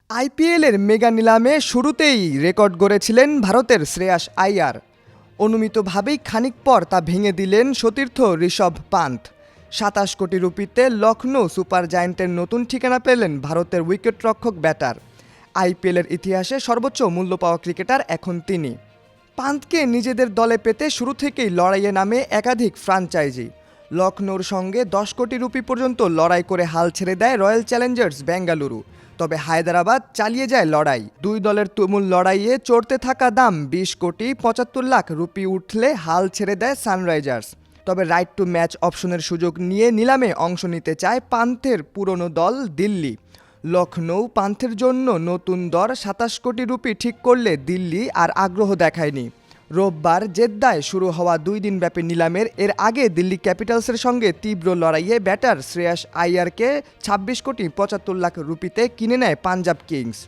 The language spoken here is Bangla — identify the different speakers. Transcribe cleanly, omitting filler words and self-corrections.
Speaker 1: আইপিএলের মেগা নিলামে শুরুতেই রেকর্ড গড়েছিলেন ভারতের শ্রেয়াস আইয়ার। অনুমিতভাবেই খানিক পর তা ভেঙে দিলেন সতীর্থ ঋষভ পান্থ। ২৭ কোটি রুপিতে লখনৌ সুপার জায়ান্টের নতুন ঠিকানা পেলেন ভারতের উইকেটরক্ষক ব্যাটার। আইপিএলের ইতিহাসে সর্বোচ্চ মূল্য পাওয়া ক্রিকেটার এখন তিনি। পান্থকে নিজেদের দলে পেতে শুরু থেকেই লড়াইয়ে নামে একাধিক ফ্র্যাঞ্চাইজি। লখনৌর সঙ্গে ১০ কোটি রুপি পর্যন্ত লড়াই করে হাল ছেড়ে দেয় রয়্যাল চ্যালেঞ্জার্স বেঙ্গালুরু। তবে হায়দরাবাদ চালিয়ে যায় লড়াই। দুই দলের তুমুল লড়াইয়ে চড়তে থাকা দাম ২০ কোটি ৭৫ লাখ রুপি উঠলে হাল ছেড়ে দেয় সানরাইজার্স। তবে রাইট টু ম্যাচ অপশনের সুযোগ নিয়ে নিলামে অংশ নিতে চায় পান্থের পুরনো দল দিল্লি। লখনৌ পান্থের জন্য নতুন দর ২৭ কোটি রুপি ঠিক করলে দিল্লি আর আগ্রহ দেখায়নি। রোববার জেদ্দায় শুরু হওয়া ২ দিনব্যাপী নিলামের আগে দিল্লি ক্যাপিটালসের সঙ্গে তীব্র লড়াইয়ে ব্যাটার শ্রেয়াস আইয়ারকে ২৬ কোটি ৭৫ লাখ রুপিতে কিনে নেয় পাঞ্জাব কিংস।